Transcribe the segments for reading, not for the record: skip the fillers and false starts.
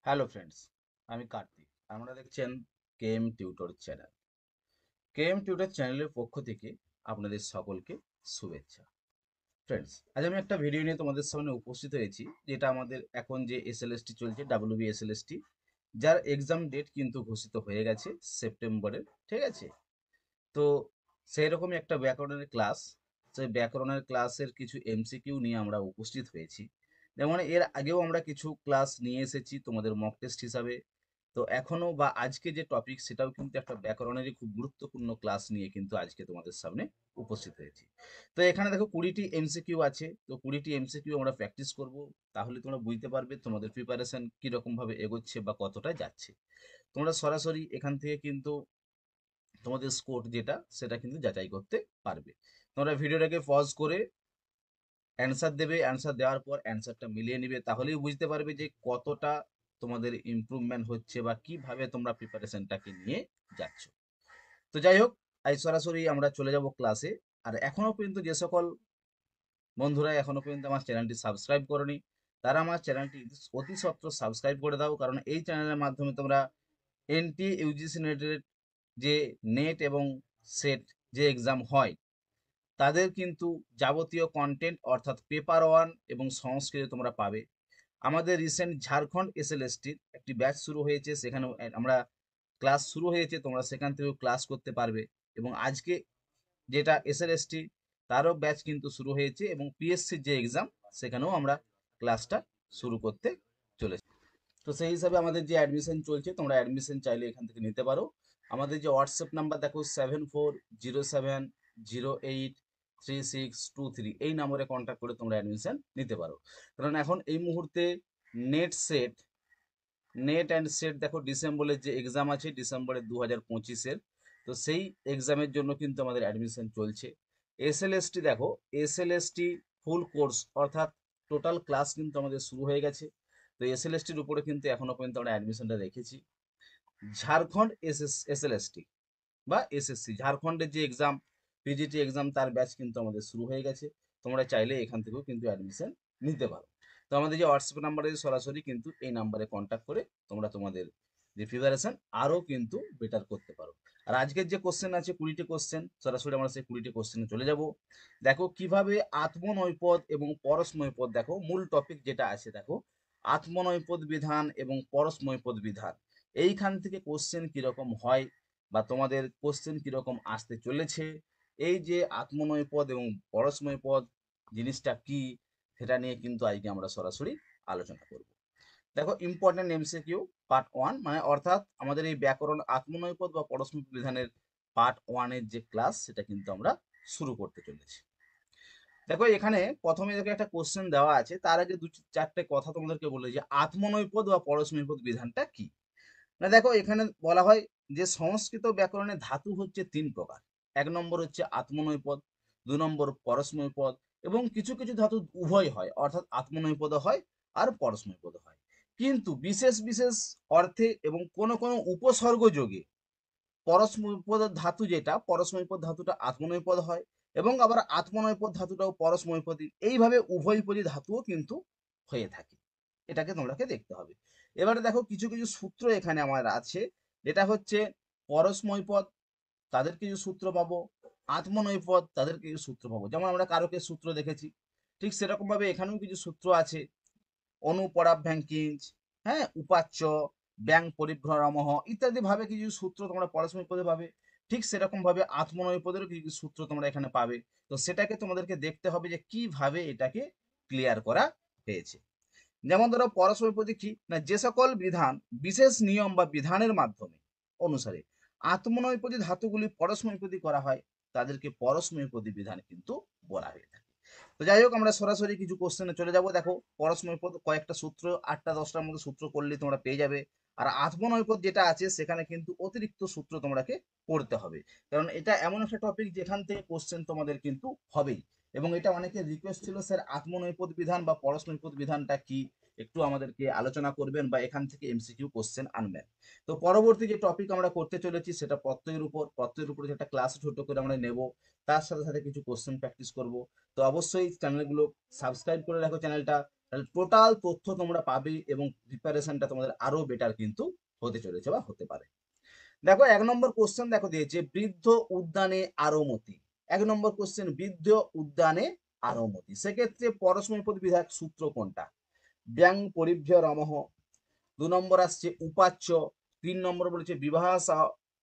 Hello friends, আমি কার্তিক। আপনারা দেখছেন KM tutor channel. KM tutor চ্যানেলের পক্ষ থেকে আপনাদের সকলকে শুভেচ্ছা। ফ্রেন্ডস, আজ আমি একটা ভিডিও নিয়ে তোমাদের সামনে উপস্থিত হয়েছি, যেটা আমাদের এখন যে এসএলএসটি চলছে, ডাব্লিউবি এসএলএসটি, যার এক্সাম ডেট কিন্তু ঘোষিত হয়ে গেছে সেপ্টেম্বরের। ঠিক আছে? তো সেই রকমই একটা ব্যাকরণের ক্লাস, সেই ব্যাকরণের ক্লাসের কিছু এমসিকিউ নিয়ে আমরা উপস্থিত হয়েছি। যেমন এর আগেও আমরা কিছু ক্লাস নিয়ে এসেছি তোমাদের মক টেস্ট হিসাবে। তো এখনো বা আজকে যে টপিক, সেটাও কিন্তু একটা ব্যাকরণেরই খুব গুরুত্বপূর্ণ ক্লাস নিয়ে কিন্তু আজকে তোমাদের সামনে উপস্থিত হয়েছি। তো এখানে দেখো 20টি এমসিকিউ আছে, তো 20টি এমসিকিউ আমরা প্র্যাকটিস করব। তাহলে তোমরা বুঝতে পারবে তোমাদের প্রিপারেশন কিরকম ভাবে এগোচ্ছে বা কতটা যাচ্ছে। তোমরা সরাসরি এখান থেকে কিন্তু তোমাদের স্কোর যেটা, সেটা কিন্তু যাচাই করতে পারবে। তোমরা ভিডিওটাকে পজ করে অ্যান্সার দেবে, অ্যান্সার দেওয়ার পর অ্যান্সারটা মিলিয়ে নিবে, তাহলেই বুঝতে পারবে যে কতটা তোমাদের ইমপ্রুভমেন্ট হচ্ছে বা কিভাবে তোমরা প্রিপারেশনটাকে নিয়ে যাচ্ছ। তো যাই হোক, আজ সরাসরি আমরা চলে যাব ক্লাসে। আর এখনো পর্যন্ত যে সকল বন্ধুরা এখনো পর্যন্ত আমার চ্যানেলটি সাবস্ক্রাইব করনি, তারা আমার চ্যানেলটি অতি সত্বর সাবস্ক্রাইব করে দাও, কারণ এই চ্যানেলের মাধ্যমে তোমরা এনটি ইউজিসি নেটের যে নেট এবং সেট যে এক্সাম হয়, তাদের কিন্তু যাবতীয় কন্টেন্ট অর্থাৎ পেপার ওয়ান এবং সংস্কৃত তোমরা পাবে। আমাদের রিসেন্ট ঝাড়খণ্ড এসএলএসটির একটি ব্যাচ শুরু হয়েছে, সেখানেও আমরা ক্লাস শুরু হয়েছে, তোমরা সেখান থেকেও ক্লাস করতে পারবে। এবং আজকে যেটা এসএলএসটি, তারও ব্যাচ কিন্তু শুরু হয়েছে, এবং পিএসসির যে এক্সাম, সেখানেও আমরা ক্লাসটা শুরু করতে চলেছি। তো সেই হিসাবে আমাদের যে অ্যাডমিশন চলছে, তোমরা অ্যাডমিশন চাইলে এখান থেকে নিতে পারো। আমাদের যে হোয়াটসঅ্যাপ নাম্বার দেখো, 7407083623, এই নম্বরে কন্ট্যাক্ট করে তোমরা অ্যাডমিশন নিতে পারো। কারণ এখন এই মুহূর্তে net set, net and set দেখো, ডিসেম্বরের যে এক্সাম আছে, ডিসেম্বরের 2025-এর, তো সেই এক্সামের জন্য কিন্তু আমাদের অ্যাডমিশন চলছে। এসএলএসটি দেখো, এসএলএসটি ফুল কোর্স অর্থাৎ টোটাল ক্লাস কিন্তু আমাদের শুরু হয়ে গেছে। তো এসএলএসটির উপরে কিন্তু এখনো পর্যন্ত আমরা অ্যাডমিশনটা রেখেছি। ঝাড়খণ্ড এসএলএসটি বা এসএসসি, ঝাড়খণ্ডের যে এক্সাম, পিজিটি এক্সাম, তার ব্যাচ কিন্তু আমাদের শুরু হয়ে গেছে। তোমরা চাইলে এখান থেকেও কিন্তু অ্যাডমিশন নিতে পারো। তো আমাদের যে হোয়াটসঅ্যাপ নাম্বারে সরাসরি কিন্তু এই নাম্বারে কন্ট্যাক্ট করে তোমরা তোমাদের যে প্রিপারেশন আরও কিন্তু বেটার করতে পারো। আর আজকের যে কোশ্চেন আছে 20টি কোশ্চেন, সরাসরি আমরা সেই 20টি কোশ্চেনে চলে যাব। দেখো কিভাবে আত্মনৈপদ এবং পরস্মৈপদ, দেখো মূল টপিক যেটা আছে, দেখো আত্মনৈপদ বিধান এবং পরস্মৈপদ বিধান, এইখান থেকে কোশ্চেন কিরকম হয় বা তোমাদের কোশ্চেন কিরকম আসতে চলেছে, এই যে আত্মনৈপদ এবং পরস্মৈপদ জিনিসটা কি, সেটা নিয়ে কিন্তু আজকে আমরা সরাসরি আলোচনা করব। দেখো ইম্পর্টেন্ট এমসিকিউ পার্ট ওয়ান, মানে অর্থাৎ আমাদের এই ব্যাকরণ আত্মনৈপদ বা পরস্মৈপদ বিধানের পার্ট ওয়ানের যে ক্লাস, সেটা কিন্তু আমরা শুরু করতে চলেছি। দেখো এখানে প্রথমে দেখো একটা কোশ্চেন দেওয়া আছে, তার আগে দু চারটে কথা তোমাদেরকে বলে যে আত্মনৈপদ বা পরস্মৈপদ বিধানটা কি। না দেখো, এখানে বলা হয় যে সংস্কৃত ব্যাকরণে ধাতু হচ্ছে 3 প্রকার। 1 নম্বর হচ্ছে আত্মনৈপদ, 2 নম্বর পরস্মৈপদ, এবং কিছু কিছু ধাতু উভয় হয়, অর্থাৎ আত্মনৈপদ হয় আর পরস্মৈপদ হয়। কিন্তু বিশেষ বিশেষ অর্থে এবং কোন কোন উপসর্গ যোগে পরস্মৈপদ ধাতু যেটা, পরস্মৈপদ ধাতুটা আত্মনৈপদ হয়, এবং আবার আত্মনৈপদ ধাতুটাও পরস্মৈপদী, এইভাবে উভয়পদী ধাতুও কিন্তু হয়ে থাকে। এটাকে তোমরাকে দেখতে হবে। এবারে দেখো কিছু কিছু সূত্র এখানে আমার আছে, যেটা হচ্ছে পরস্মৈপদ, তাদের কিছু সূত্র পাবো, আত্মনৈপদ, তাদের কিছু সূত্র পাবো। যেমন আমরা কারকের সূত্র দেখেছি, ঠিক সেরকম ভাবে এখানেও কিছু সূত্র আছে। অনুপরাভ্যাঙ্কিঞ্চ, হ্যাঁ, উপাচ্য, ব্যাং পরিভ্রমহ ইত্যাদি ভাবে কিছু সূত্র তোমরা পরস্ময় পদে পাবে। ঠিক সেরকম ভাবে আত্মনৈপদেরও কিছু সূত্র তোমরা এখানে পাবে। তো সেটাকে তোমাদেরকে দেখতে হবে যে কিভাবে এটাকে ক্লিয়ার করা হয়েছে। যেমন ধরো পরস্মৈপদী কি না, যে সকল বিধান বিশেষ নিয়ম বা বিধানের মাধ্যমে অনুসারে আত্মনৈপদী ধাতুগুলি পরস্মৈপদী করা হয়, তাদেরকে পরস্মৈপদী বিধান কিন্তু বলা হয়ে থাকে। তো যাই হোক, আমরা সরাসরি কিছু কোশ্চেনে চলে যাব। দেখো পরস্মৈপদ কয়েকটা সূত্র, 8টা 10টার মতো সূত্র করলে তোমরা পেয়ে যাবে। আর আত্মনৈপদ যেটা আছে, সেখানে কিন্তু অতিরিক্ত সূত্র তোমাকে পড়তে হবে, কারণ এটা এমন একটা টপিক যেখান থেকে কোশ্চেন তোমাদের কিন্তু হবেই। এবং এটা অনেকের রিকোয়েস্ট ছিল, স্যার আত্মনৈপদ বিধান বা পরস্মৈপদ বিধানটা কি, একটু আমাদেরকে আলোচনা করবেন বা এখান থেকে এমসিকিউ কোশ্চেন আনবেন। তো পরবর্তী যে টপিক আমরা করতে চলেছি, সেটা প্রত্যয়ের উপর যেটা ক্লাস ছোট করে আমরা নেব, তার সাথে সাথে কিছু কোশ্চেন প্র্যাকটিস করব। তো অবশ্যই চ্যানেলগুলো সাবস্ক্রাইব করে রাখো চ্যানেলটা, তাহলে টোটাল তথ্য তোমরা পাবে এবং প্রিপারেশনটা তোমাদের আরো বেটার কিন্তু হতে চলেছে বা হতে পারে। দেখো 1 নম্বর কোশ্চেন দেখো দিয়েছে বৃদ্ধ উদ্যানে আরোমতি। 1 নম্বর কোশ্চেন বৃদ্ধ উদ্যানে আরোমতি, সেক্ষেত্রে পরস্মৈপদ বিধায়ক সূত্র কোনটা? ব্যং পরিভ্য রমহ। 2 নম্বর আসছে উপাচ্য। 3 নম্বর বলেছে বিবাহ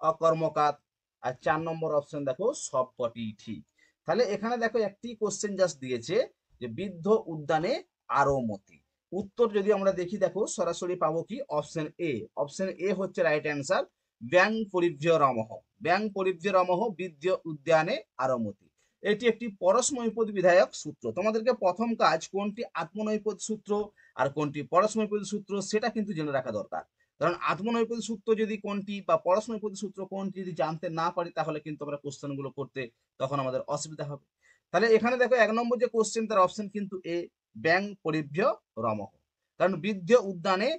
অকর্মকাত। আর 4 নম্বর অপশন দেখো সবকটি ঠিক। তাহলে এখানে দেখো একটি কোশ্চেন জাস্ট দিয়েছে যে বৃদ্ধ উদ্যানে আরোমতি। উত্তর যদি আমরা দেখি দেখো সরাসরি পাবো কি অপশন এ। অপশন এ হচ্ছে রাইট অ্যান্সার, ব্যাং পরিভ্য রমহ। ব্যাং পরিভ্য রমহ বৃদ্ধ উদ্যানে আরোমতি। এটি একটি পরস্মৈপদ বিধায়ক সূত্র। তোমাদেরকে প্রথম কাজ কোনটি আত্মনৈপদ সূত্র আর কোনটি পরস্মৈপদী সূত্র সেটা কিন্তু জেনে রাখা দরকার। কারণ আত্মনৈপদী সূত্র যদি কোনটি বা পরস্মৈপদী সূত্র কোনটি যদি জানতে না পারি তাহলে কিন্তু আমরা কোশ্চেনগুলো করতে তখন আমাদের অসুবিধা হবে। তাহলে এখানে দেখো 1 নম্বর যে কোশ্চেন তার অপশন কিন্তু এ, ব্যাং পরিভ্য রমহ। কারণ বৃদ্ধ উদ্যানে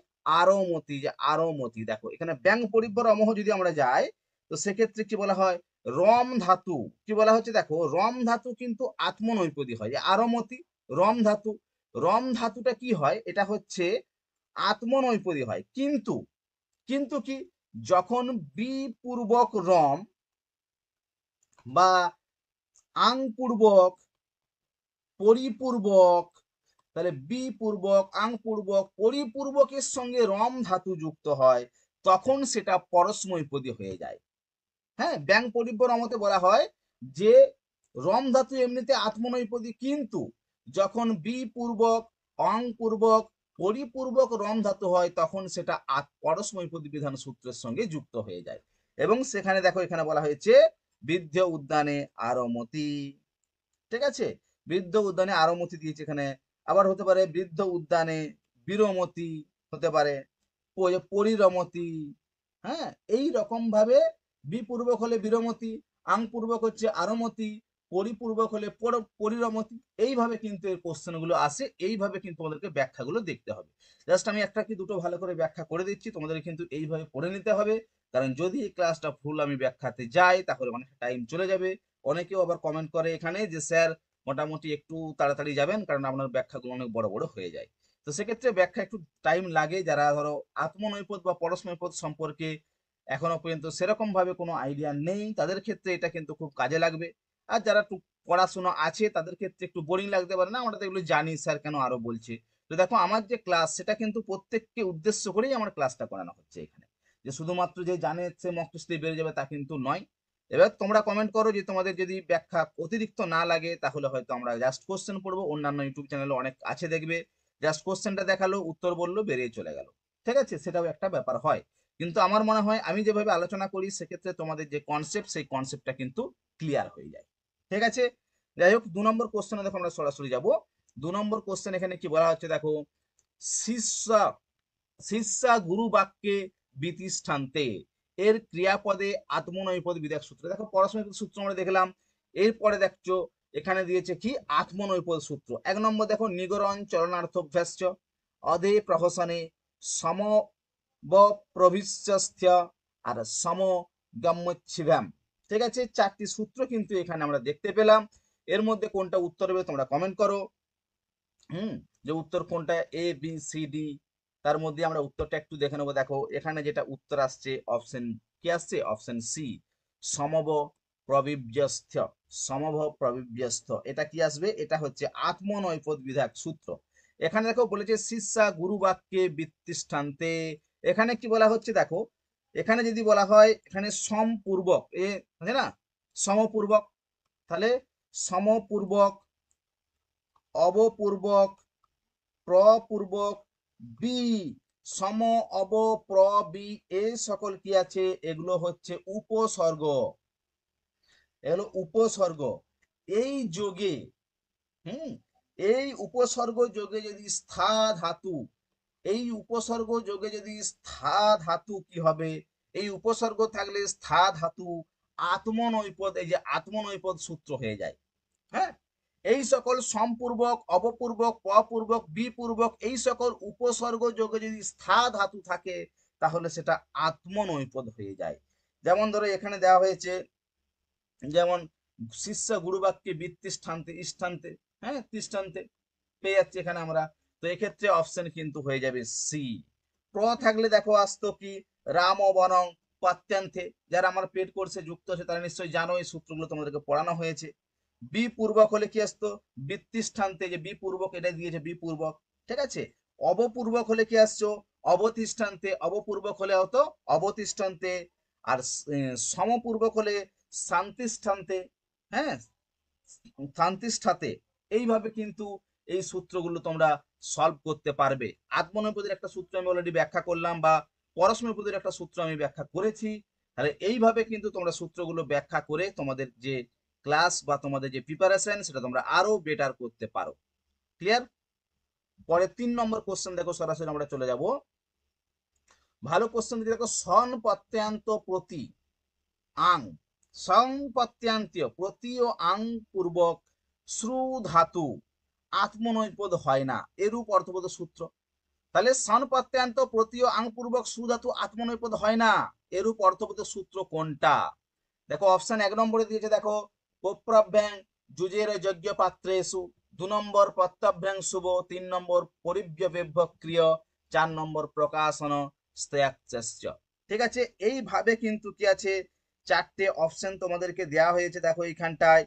আরোমতি, যে আরোমতি দেখো এখানে ব্যাং পরিভ্য রমহ যদি আমরা যাই তো সেক্ষেত্রে কি বলা হয় রম ধাতু, কি বলা হচ্ছে দেখো রম ধাতু কিন্তু আত্মনৈপদী হয়, যে আরোমতি রম ধাতু। রম ধাতুটা কি হয় এটা হচ্ছে আত্মনৈপদী হয়, কিন্তু কিন্তু কি যখন বি পূর্বক রম বা আং পূর্বক পরিপূর্বক, তাহলে বি পূর্বক আং পূর্বক পরিপূর্বকের সঙ্গে রম ধাতু যুক্ত হয় তখন সেটা পরস্মৈপদী হয়ে যায়। হ্যাঁ, ব্যাং পরিব্য রমতে বলা হয় যে রম ধাতু এমনিতে আত্মনৈপদী, কিন্তু যখন বি পূর্বক অং পূর্বক পরিপূর্বক রম ধাতু হয় তখন সেটা পরস্মৈপদী বিধান সূত্রের সঙ্গে যুক্ত হয়ে যায়। এবং সেখানে দেখো এখানে বলা হয়েছে বৃদ্ধ উদ্যানে আরমতি। ঠিক আছে, বৃদ্ধ উদ্যানে আরমতি দিয়েছে এখানে। আবার হতে পারে বৃদ্ধ উদ্যানে বীরমতি, হতে পারে পরিরমতি। হ্যাঁ, এই রকম ভাবে বিপূর্বক হলে বীরমতি, আং পূর্বক হচ্ছে আরমতি, পরিপূর্বক হলে পরিরমতি। এইভাবে কিন্তু এই কোশ্চেন গুলো আসে, এইভাবে কিন্তু তোমাদেরকে ব্যাখ্যাগুলো দেখতে হবে। জাস্ট আমি একটা কি দুটো ভালো করে ব্যাখ্যা করে দিচ্ছি, তোমাদের কিন্তু এইভাবে পড়ে নিতে হবে। কারণ যদি এই ক্লাসটা ফুল আমি ব্যাখ্যাতে যাই তাহলে অনেক টাইম চলে যাবে। অনেকেও আবার কমেন্ট করে এখানে যে স্যার মোটামুটি একটু তাড়াতাড়ি যাবেন কারণ আপনার ব্যাখ্যাগুলো অনেক বড় বড় হয়ে যায়। তো সেক্ষেত্রে ব্যাখ্যা একটু টাইম লাগে। যারা ধরো আত্মনৈপদ বা পরস্মৈপদ সম্পর্কে এখনো পর্যন্ত সেরকম ভাবে কোনো আইডিয়া নেই তাদের ক্ষেত্রে এটা কিন্তু খুব কাজে লাগবে। আর যারা একটু পড়াশোনা আছে তাদের ক্ষেত্রে একটু বোরিং লাগতে পারে, না আমরা তো এগুলো জানি স্যার কেন আরো বলছে। তো দেখো আমার যে ক্লাস সেটা কিন্তু প্রত্যেককে উদ্দেশ্য করেই আমার ক্লাসটা করানো হচ্ছে এখানে, যে শুধুমাত্র যে জানে সে মস্তিষ্কে বেড়ে যাবে তা কিন্তু নয়। এবার তোমরা কমেন্ট করো যে তোমাদের যদি ব্যাখ্যা অতিরিক্ত না লাগে তাহলে হয়তো আমরা জাস্ট কোশ্চেন পড়বো। অন্যান্য ইউটিউব চ্যানেলে অনেক আছে দেখবে জাস্ট কোশ্চেনটা দেখালো উত্তর বললো বেরিয়ে চলে গেল। ঠিক আছে, সেটাও একটা ব্যাপার হয়। কিন্তু আমার মনে হয় আমি যেভাবে আলোচনা করি সেক্ষেত্রে তোমাদের যে কনসেপ্ট সেই কনসেপ্টটা কিন্তু ক্লিয়ার হয়ে যায়। ঠিক আছে, যাই হোক 2 নম্বর কোশ্চেনে দেখো আমরা সরাসরি যাব। 2 নম্বর কোশ্চেন এখানে কি বলা হচ্ছে দেখো শিষ্যা শিষ্যা গুরু বাক্যে বিতিষ্ঠান্তে এর ক্রিয়াপদে আত্মনৈপদ বিধায়ক সূত্র। দেখো পরস্মৈপদ সূত্র আমরা দেখলাম, এরপরে দেখছো এখানে দিয়েছে কি আত্মনৈপদ সূত্র। 1 নম্বর দেখো নিগরণ চরণার্থভ্যাস্য অধে প্রহসনে সম প্রভিশ্য আর সম গম্যচ্ছিভাম। ঠিক আছে, 4টি সূত্র কিন্তু এখানে আমরা দেখতে পেলাম। এর মধ্যে কোনটা উত্তর হবে তোমরা কমেন্ট করো। যে উত্তর কোনটা এ বি সি ডি, তার মধ্যে আমরা উত্তরটা একটু দেখে নেবো। দেখো এখানে যেটা উত্তর আসছে অপশন কি আসছে, অপশন সি সমব প্রবিব্যস্থ। সমব প্রবিব্যস্থ এটা কি আসবে, এটা হচ্ছে আত্মনৈপদ বিধায়ক সূত্র। এখানে দেখো বলেছে শিষ্যা গুরু বাক্যে বিত্তিষ্ঠান্তে, এখানে কি বলা হচ্ছে দেখো এখানে যদি বলা হয় এখানে সমপূর্বক এ আছে না, সমপূর্বক, তাহলে সমপূর্বক অবপূর্বক প্রপূর্বক বি সম অব প্র বি এই সকল কি আছে এগুলো হচ্ছে উপসর্গ, এগুলো উপসর্গ। এই যোগে হুম এই উপসর্গ যোগে যদি স্থা ধাতু, এই উপসর্গ যোগে যদি স্থা ধাতু কি হবে, এই উপসর্গ থাকলে স্থা ধাতু আত্মনৈপদ, এই যে আত্মনৈপদ সূত্র হয়ে যায়। হ্যাঁ, এই সকল সম্পূর্বক অবপূর্বক পপূর্বক বিপূর্বক এই সকল উপসর্গ যোগে যদি স্থা ধাতু থাকে তাহলে সেটা আত্মনৈপদ হয়ে যায়। যেমন ধরো এখানে দেওয়া হয়েছে যেমন শিষ্য গুরু বাক্যে বৃত্তিষ্ঠান্তে ইষ্ঠান্তে, হ্যাঁ তিষ্ঠান্তে পেয়ে যাচ্ছি এখানে আমরা। তো এক্ষেত্রে অপশন কিন্তু হয়ে যাবে সি। প্র থাকলে দেখো আসতো কি, রাম ও বনং পত্যন্তে। যারা আমার পেড কোর্সে যুক্ত আছে তারা নিশ্চয়ই জানো, এই সূত্রগুলো তোমাদেরকে পড়ানো হয়েছে। বি পূর্বক হলে কি আসতো, বৃত্তিষ্ঠান্তে, যে বি পূর্বক এটা দিয়েছে বি পূর্বক, ঠিক আছে। অবপূর্বক হলে কি আসছো, অবতিষ্ঠান্তে, অবপূর্বক হলে হতো অবতিষ্ঠান্তে। আর সমপূর্বক হলে শান্তিষ্ঠান্তে, হ্যাঁ, শান্তিষ্ঠাতে। এইভাবে কিন্তু এই সূত্রগুলো তোমরা সলভ করতে পারবে। আত্মনেপদীর একটা সূত্র আমি অলরেডি ব্যাখ্যা করলাম, বা পরস্মৈপদীর একটা সূত্র আমি ব্যাখ্যা করেছি। তাহলে এইভাবে কিন্তু তোমরা সূত্রগুলো ব্যাখ্যা করে তোমাদের যে ক্লাস বা তোমাদের যে প্রিপারেশন সেটা তোমরা আরো বেটার করতে পারো। ক্লিয়ার? পরে 3 নম্বর কোশ্চেন দেখো, সরাসরি আমরা চলে যাব। ভালো কোশ্চেন দেখো, সন প্রত্যয়ান্ত প্রতি আং, সং প্রত্যয়ান্তীয় প্রতি ও আং পূর্বক শ্রু ধাতু আত্মনৈপদ হয় না, এরূপ অর্থবোধ সূত্র। তাহলে সন প্রত্যয়ান্ত প্রতি ও আং পূর্বক শ্রু ধাতু আত্মনৈপদ হয় না, এরূপ অর্থবোধ সূত্র কোনটা? দেখো অপশন 1 নম্বরে দিয়েছে, দেখো প্রপ্রভ্যাং যুজের যজ্ঞ পাত্রেষু, 2 নম্বর প্রত্যভ্যাং শুভ, 3 নম্বর পরিব্যবেভ্য ক্রিয়, 4 নম্বর প্রকাশন স্ত্যাচ্চ। ঠিক আছে, এইভাবে কিন্তু কি আছে, 4টে অপশন তোমাদেরকে দেওয়া হয়েছে। দেখো এইখানটায়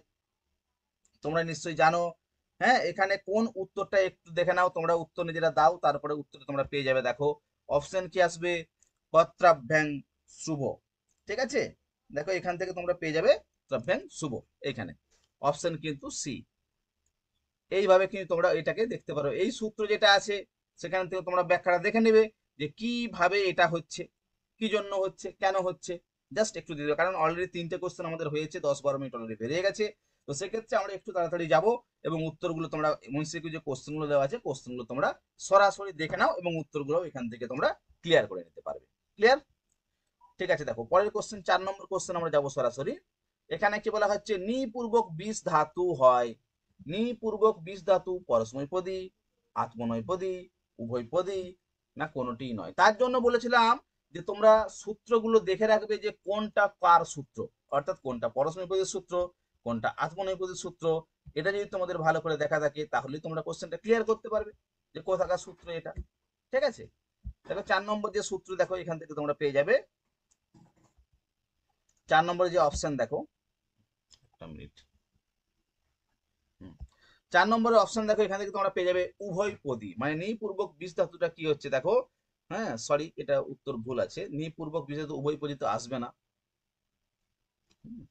তোমরা নিশ্চয়ই জানো, হ্যাঁ, এখানে কোন উত্তরটা একটু দেখে নাও, তোমরা উত্তর নিজেরা দাও, তারপরে উত্তর তোমরা পেয়ে যাবে। দেখো অপশন কি আসবে, পত্রাভ্যাং শুভ। ঠিক আছে, দেখো এখান থেকে তোমরা পেয়ে যাবে পত্রাভ্যাং শুভ, এইখানে অপশন কিন্তু সি। এইভাবে কিন্তু তোমরা এটাকে দেখতে পারো। এই সূত্র যেটা আছে সেখান থেকে তোমরা ব্যাখ্যাটা দেখে নেবে যে কিভাবে এটা হচ্ছে, কি জন্য হচ্ছে, কেন হচ্ছে। জাস্ট একটু দিয়ে দেবে, কারণ অলরেডি 3টে কোশ্চেন আমাদের হয়েছে, 10-12 মিনিট অলরেডি বেরিয়ে গেছে। তো সেক্ষেত্রে আমরা একটু তাড়াতাড়ি যাব, এবং উত্তরগুলো তোমরা এমসিকিউ যে কোশ্চেনগুলো দেওয়া আছে কোশ্চেনগুলো তোমরা সরাসরি দেখে নাও, এবং উত্তরগুলো এখান থেকে তোমরা ক্লিয়ার করে নিতে পারবে। ক্লিয়ার? ঠিক আছে, দেখো পরের কোশ্চেন, 4 নম্বর কোশ্চেন আমরা যাব সরাসরি। এখানে কি বলা হচ্ছে, নি পূর্বক বিষ ধাতু হয়, নি পূর্বক বিষ ধাতু পরস্মৈপদী, আত্মনৈপদী, উভয়পদী, না কোনোটিই নয়। তার জন্য বলেছিলাম যে তোমরা সূত্রগুলো দেখে রাখবে যে কোনটা কার সূত্র, অর্থাৎ কোনটা পরস্মৈপদীর সূত্র, কোনটা আত্মনৈপদীর সূত্র। এটা যদি তোমাদের ভালো করে দেখা থাকে তাহলে তোমরা কোশ্চেনটা ক্লিয়ার করতে পারবে যে কোথাকার সূত্র এটা। ঠিক আছে, দেখো 4 নম্বর যে সূত্র, দেখো এখান থেকে তোমরা পেয়ে যাবে 4 নম্বরে যে অপশন, দেখো একটা মিনিট, 4 নম্বরের অপশন দেখো, এখান থেকে তোমরা পেয়ে যাবে উভয় পদী, মানে নিপূর্বক বিষ ধাতুটা কি হচ্ছে দেখো। হ্যাঁ সরি, এটা উত্তর ভুল আছে, নিপূর্বক বিষ ধাতু উভয় পদী তো আসবে না। হুম।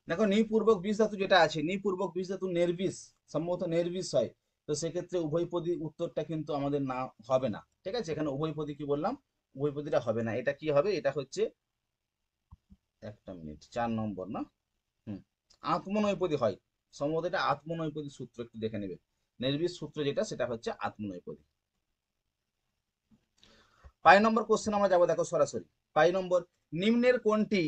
দেখো নিপূর্বক বিষ ধাতু যেটা আছে, নিপূর্বক বিষ ধাতু নির্বিষ, সম্ভবত নির্বিষ হয়। তো সেক্ষেত্রে উভয়পদী উত্তরটা কিন্তু আমাদের না, হবে না। ঠিক আছে, এখানে উভয়পদী কি বললাম, উভয়পদীটা হবে না। এটা কি হবে, এটা হচ্ছে, একটা মিনিট, 4 নম্বর না, হুম, আত্মনৈপদী হয়। সম্ভবত এটা আত্মনৈপদী সূত্র, একটু দেখে নেবে। নির্বিষ সূত্র যেটা সেটা হচ্ছে আত্মনৈপদী। 5 নম্বর কোশ্চেন আমরা যাবো, দেখো সরাসরি 5 নম্বর, নিম্নের কোনটি,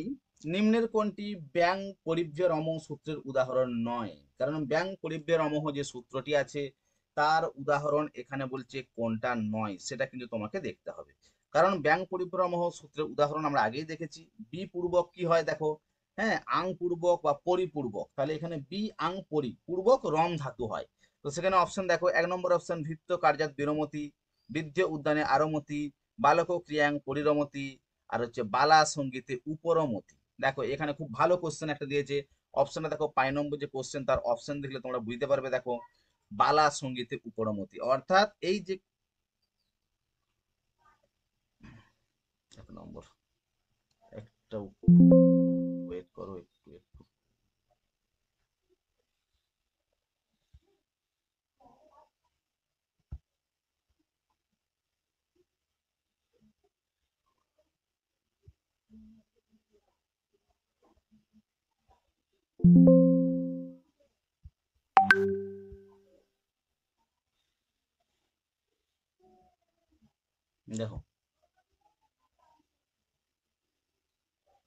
নিম্নের কোনটি ব্যাং পরিব্যরম সূত্রের উদাহরণ নয়? কারণ ব্যাং পরিব্যরম যে সূত্রটি আছে তার উদাহরণ এখানে বলছে কোনটা নয়, সেটা কিন্তু তোমাকে দেখতে হবে। কারণ ব্যাং পরিব্যরম সূত্রের উদাহরণ আমরা আগেই দেখেছি। বি পূর্বক কি হয় দেখো, হ্যাঁ, আং পূর্বক বা পরিপূর্বক, তাহলে এখানে বি আং পরি পূর্বক রম ধাতু হয়। তো সেখানে অপশন দেখো, 1 নম্বর অপশন ভিত্ত কার্যাত বিরমতি, বৃদ্ধ উদ্যানে আরমতি, বালক ক্রিয়াং পরিরমতি, আর হচ্ছে বালা সঙ্গীতে উপরমতি। দেখো এখানে খুব ভালো কোশ্চেন একটা দিয়েছে। অপশনটা দেখো, 5 নম্বর যে কোশ্চেন তার অপশন দেখলে তোমরা বুঝতে পারবে। দেখো বালা সঙ্গীতে উপরমতি, অর্থাৎ এই যে 1 নম্বর, একটা ওয়েট করো একটু একটু। দেখো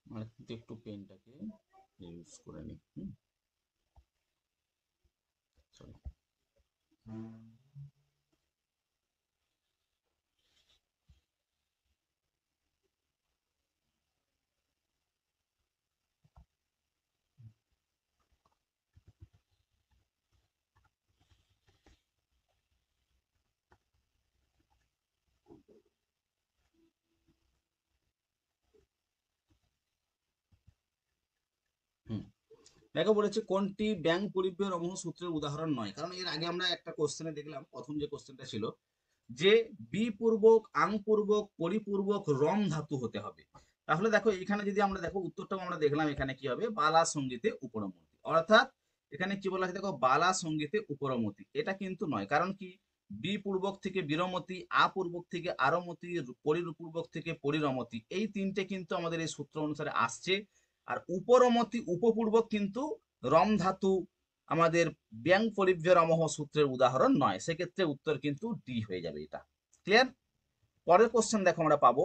মানে কিন্তু একটু পেনটাকে ইউজ করে নি, sorry। হুম, দেখো বলেছে কোনটি ব্যাং পরিব্যয় রমহ সূত্রের উদাহরণ নয়, কারণ এর আগে আমরা একটা কোশ্চেনে দেখলাম, প্রথম যে কোশ্চেনটা ছিল যে বি পূর্বক আং পূর্বক পরিপূর্বক রম ধাতু হতে হবে। তাহলে দেখো এখানে যদি আমরা দেখো উত্তরটাও আমরা দেখলাম, এখানে কি হবে, বালা সঙ্গীতে উপরমতি, অর্থাৎ এখানে কি বলা আছে দেখো, বালা সঙ্গীতে উপরমতি, এটা কিন্তু নয়। কারণ কি, বি পূর্বক থেকে বিরমতি, আ পূর্বক থেকে আরমতি, পরিপূর্বক থেকে পরিরমতি, এই তিনটে কিন্তু আমাদের এই সূত্র অনুসারে আসছে। আর উপরমতি উপপূর্বক কিন্তু রম ধাতু আমাদের ব্যাং পরিব্যয় রমহ সূত্রের উদাহরণ নয়, সেক্ষেত্রে উত্তর কিন্তু ডি হয়ে যাবে। এটা ক্লিয়ার। পরের কোশ্চেন দেখো আমরা পাবো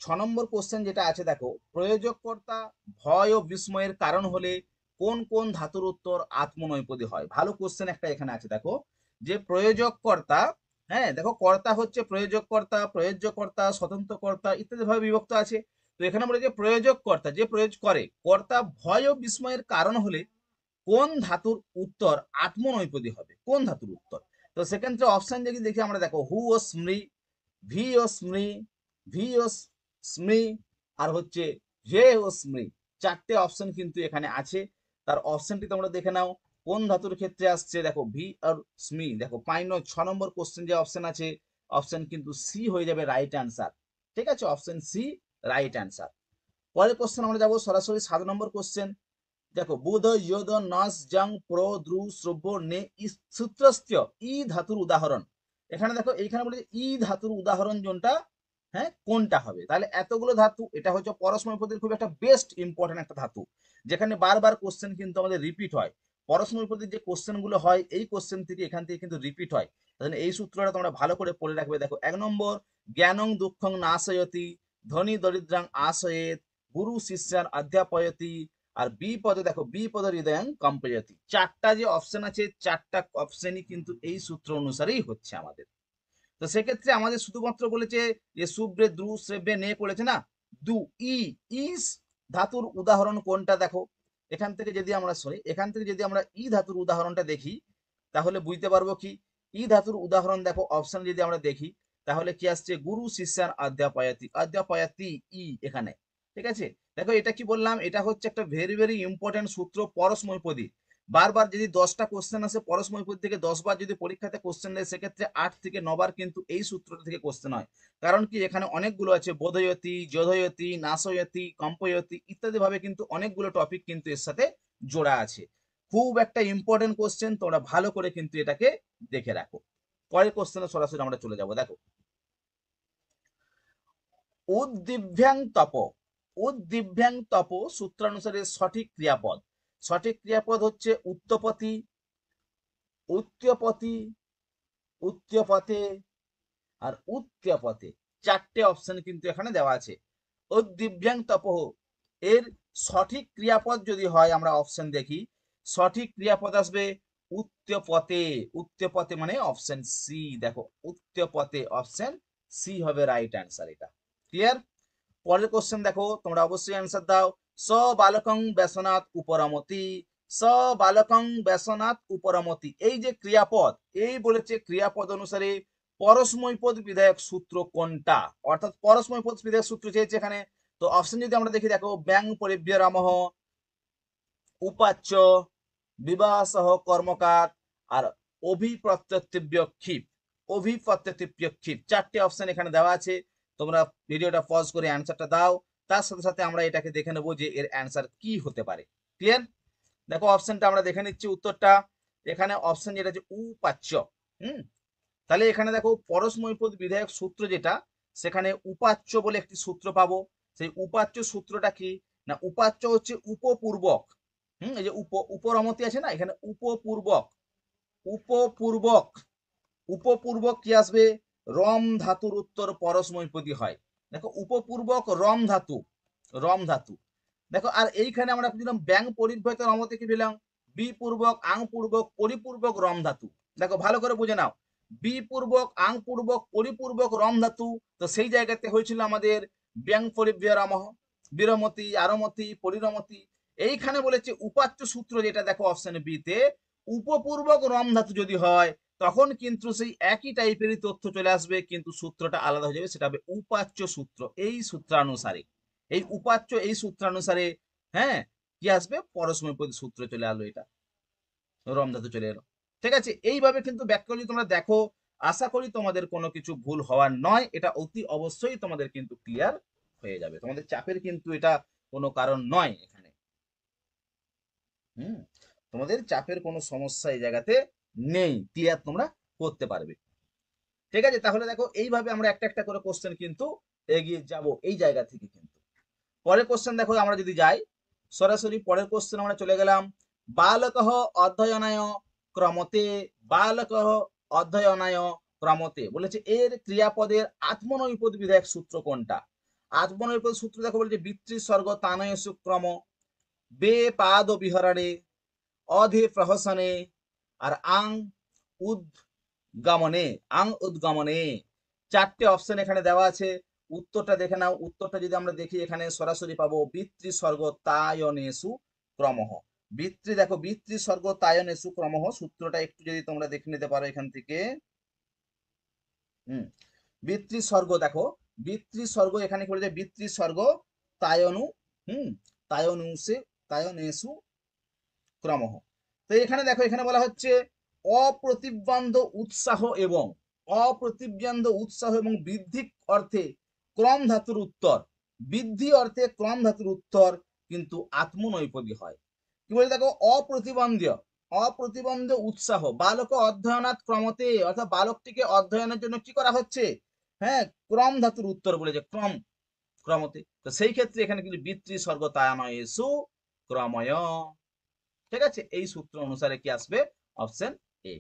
6 নম্বর কোশ্চেন যেটা আছে দেখো, প্রয়োজককর্তা ভয় ও বিস্ময়ের কারণ হলে কোন কোন ধাতুর উত্তর আত্মনৈপদী হয়। ভালো কোশ্চেন একটা এখানে আছে দেখো, যে প্রয়োজককর্তা, হ্যাঁ দেখো কর্তা হচ্ছে প্রয়োজককর্তা, প্রয়োজ্যকর্তা, স্বতন্ত্রকর্তা ইত্যাদি ভাবে বিভক্ত আছে। তো এখানে বলে যে প্রয়োজককর্তা, যে প্রয়োগ করে, কর্তা ভয় ও বিস্ময়ের কারণ হলে কোন ধাতুর উত্তর আত্মনৈপদী হবে, কোন ধাতুর উত্তর। তো সেক্ষেত্রে অপশন যদি দেখি আমরা দেখো, হু ও স্মৃ, ভি ও স্মৃ, ভি ও স্মৃ, আর হচ্ছে ভে ও স্মৃ, চারটে অপশন কিন্তু এখানে আছে। তার অপশনটি তোমরা দেখে নাও কোন ধাতুর ক্ষেত্রে আসছে। দেখো ভি আর স্মৃ, দেখো 6 নম্বর কোশ্চেন যে অপশন আছে, অপশন কিন্তু সি হয়ে যাবে রাইট অ্যান্সার। ঠিক আছে, অপশন সি রাইট অ্যান্সার। পরের কোশ্চেন আমরা যাবো সরাসরি 7 নম্বর কোশ্চেন। দেখো বুধ যোদ নস জং প্র দ্রু শ্রব্য নে সূত্রস্ত্য ই ধাতুর উদাহরণ। এখানে দেখো এইখানে বলে ই ধাতুর উদাহরণ কোনটা, হ্যাঁ কোনটা হবে। তাহলে এতগুলো ধাতু, এটা হচ্ছে পরস্ময় পদের খুব একটা বেস্ট ইম্পর্টেন্ট একটা ধাতু, যেখানে বারবার কোশ্চেন কিন্তু আমাদের রিপিট হয়। পরস্ময় পদের যে কোশ্চেন গুলো হয়, এই কোশ্চেন থেকে এখান থেকে কিন্তু রিপিট হয়। তাহলে এই সূত্রটা তোমরা ভালো করে পড়ে রাখবে। দেখো 1 নম্বর, জ্ঞানং দুঃখং নাশয়তি, ধনী দরিদ্রাং আশয়েত, গুরু শিষ্যার অধ্যাপয়তি। আর বি পদে দেখো, বি পদ হৃদয়ং কম্পয়তি। চারটা যে অপশন আছে, চারটা অপশনই কিন্তু এই সূত্র অনুসারেই হচ্ছে আমাদের। তো সেক্ষেত্রে আমাদের শুধুমাত্র বলেছে যে সুব্রে দ্রু শ্রেব্রে নে করেছে না, দু ই, ইস ধাতুর উদাহরণ কোনটা দেখো। এখান থেকে যদি আমরা এখান থেকে যদি আমরা ই ধাতুর উদাহরণটা দেখি, তাহলে বুঝতে পারবো কি, ই ধাতুর উদাহরণ দেখো অপশন যদি আমরা দেখি, তাহলে কি আসছে, গুরু শিষ্যার অধ্যাপয়াতি, অধ্যাপয়াতি ই এখানে। ঠিক আছে, দেখো এটা কি বললাম, এটা হচ্ছে একটা ভেরি ভেরি ইম্পর্টেন্ট সূত্র পরস্মৈপদী। বারবার যদি 10টা কোশ্চেন আসে পরস্মৈপদ থেকে, 10বার যদি পরীক্ষাতে কোশ্চেন দেয়, সেক্ষেত্রে 8 থেকে 9বার কিন্তু এই সূত্রটা থেকে কোশ্চেন হয়। কারণ কি, এখানে অনেকগুলো আছে, বোধয়তি, যোধয়তি, নাশয়তি, কম্পয়তি ইত্যাদি ভাবে কিন্তু অনেকগুলো টপিক কিন্তু এর সাথে জোড়া আছে। খুব একটা ইম্পর্টেন্ট কোশ্চেন, তোমরা ভালো করে কিন্তু এটাকে দেখে রাখো। পরের কোশ্চেনে সরাসরি আমরা চলে যাব। দেখো উদ্দিভ্যাং তপ, উদ্দিভ্যাং তপ সূত্রানুসারে সঠিক ক্রিয়াপদ, সঠিক ক্রিয়াপদ হচ্ছে উত্তপতি, উত্ত্যপতি, উত্ত্যপতে আর উত্ত্যপতে। চারটে অপশন কিন্তু এখানে দেওয়া আছে। উদ্দিভ্যাং তপহ এর সঠিক ক্রিয়াপদ যদি হয়, আমরা অপশন দেখি, সঠিক ক্রিয়াপদ আসবে উত্ত্যপতে। উত্ত্যপতে মানে অপশন সি, দেখো উত্ত্যপতে অপশন সি হবে রাইট অ্যান্সার। এটা ক্লিয়ার। পরের কোশ্চেন দেখো, তোমরা অবশ্যই অ্যান্সার দাও। স বালকং ব্যসনাথ উপরমতি, স বালকং ব্যসনাথ উপরমতি, এই যে ক্রিয়াপদ, এই বলেছে ক্রিয়াপদ অনুসারে পরস্মৈপদ বিধায়ক সূত্র কোনটা, অর্থাৎ পরস্মৈপদ বিধায়ক সূত্র চেয়েছে এখানে। তো অপশন যদি আমরা দেখি, দেখো ব্যাং পরিব্যরামহ, উপাচ্য, বিবাহ সহ কর্মকার, আর অভিপ্রত্যতিব্য ক্ষিপ, অভিপ্রত্যতিব্য ক্ষিপ, চারটে অপশন এখানে দেওয়া আছে। তোমরা ভিডিওটা পজ করে অ্যান্সারটা দাও, তার সাথে সাথে আমরা এটাকে দেখে নেবো যে এর অ্যান্সার কি হতে পারে। ক্লিয়ার। দেখো অপশনটা আমরা দেখে নিচ্ছি উত্তরটা। এখানে অপশন যেটা আছে উপাচ্য। হুম, তাহলে এখানে দেখো পরস্মৈপদ বিধায়ক সূত্র যেটা, সেখানে উপাচ্য বলে একটি সূত্র পাবো। সেই উপাচ্য সূত্রটা কি না, উপাচ্য হচ্ছে উপপূর্বক। এই যে উপরমতি আছে না, এখানে উপপূর্বক, উপপূর্বক, উপপূর্বক কি আসবে, রম ধাতুর উত্তর পরস্মৈপদী হয়। দেখো উপপূর্বক রম ধাতু, রম ধাতু। দেখো আর এইখানে আমরা দিলাম ব্যাং পরিব্যত রমতে কি পেলাম, বি পূর্বক আং পূর্বক পরিপূর্বক রম ধাতু। দেখো ভালো করে বুঝে নাও, বি পূর্বক আং পূর্বক পরিপূর্বক রম ধাতু, তো সেই জায়গাতে হয়েছিল আমাদের ব্যং পরিব্যরামহ, বিরমতি, আরমতি, পরিরমতি। এইখানে বলেছে উপাত্ত সূত্র, যেটা দেখো অপশন বি তে, উপপূর্বক রম ধাতু যদি হয় তখন কিন্তু সেই একই টাইপেরই তথ্য চলে আসবে, কিন্তু সূত্রটা আলাদা হয়ে যাবে, সেটা হবে উপাচ্য সূত্র। এই সূত্রানুসারে, এই উপাচ্য এই সূত্রানুসারে, হ্যাঁ, কি আসবে, পরস্মৈপদী সূত্র চলে আসলো, এটা রম ধাতু চলে এলো। ঠিক আছে, এইভাবে কিন্তু ব্যাখ্যা যদি তোমরা দেখো, আশা করি তোমাদের কোনো কিছু ভুল হওয়ার নয়, এটা অতি অবশ্যই তোমাদের কিন্তু ক্লিয়ার হয়ে যাবে, তোমাদের চাপের কিন্তু এটা কোনো কারণ নয় এখানে। হুম, তোমাদের চাপের কোনো সমস্যা এই জায়গাতে নেই, ক্লিয়ার তোমরা করতে পারবে। ঠিক আছে, তাহলে দেখো এইভাবে আমরা একটা একটা করে কোশ্চেন কিন্তু এগিয়ে যাব এই জায়গা থেকে। কিন্তু পরের কোশ্চেন দেখো, আমরা যদি যাই সরাসরি পরের কোশ্চেন আমরা চলে গেলাম। বালকঃ অধ্যয়নায় ক্রমতে, বালকঃ অধ্যয়নায় ক্রমতে বলেছে এর ক্রিয়াপদের আত্মনৈপদ বিধায়ক সূত্র কোনটা? আত্মনৈপদ সূত্র দেখো বলেছে বিতৃস্বর্গ তানয়সু ক্রম, বে পাদ বিহরণে, অধে প্রহসনে, আর আং উদ্গমনে, আং উদ্গমনে। চারটে অপশন এখানে দেওয়া আছে, উত্তরটা দেখে নাও। উত্তরটা যদি আমরা দেখি এখানে সরাসরি পাবো বিতৃস্বর্গ তায়নেসু ক্রমঃ। দেখো বিতৃস্বর্গ তায়নেসু ক্রমঃ সূত্রটা একটু যদি তোমরা দেখে নিতে পারো এখান থেকে। হুম, বিতৃস্বর্গ দেখো, বিতৃস্বর্গ এখানে করে যায় বিতৃস্বর্গ তায়নু, হুম, তায়নুসে, তায়নেসু ক্রমঃ। তো এখানে দেখো, এখানে বলা হচ্ছে অপ্রতিবন্ধ উৎসাহ এবং, অপ্রতিবন্ধ উৎসাহ এবং বৃদ্ধি অর্থে ক্রম ধাতুর উত্তর, বৃদ্ধি অর্থে ক্রম ধাতুর উত্তর কিন্তু আত্মনৈপদী হয়। কি বলে দেখো, অপ্রতিবন্ধীয়, অপ্রতিবন্ধ উৎসাহ, বালক অধ্যয়নাৎ ক্রমতে, অর্থাৎ বালকটিকে অধ্যয়নের জন্য কি করা হচ্ছে, হ্যাঁ, ক্রম ধাতুর উত্তর বলেছে, ক্রম, ক্রমতে। তো সেই ক্ষেত্রে এখানে কিন্তু বিতৃস্বর্গ তায়নয়েসু ক্রময়। ঠিক আছে, এই সূত্র অনুসারে কি আসবে, অপশন এ।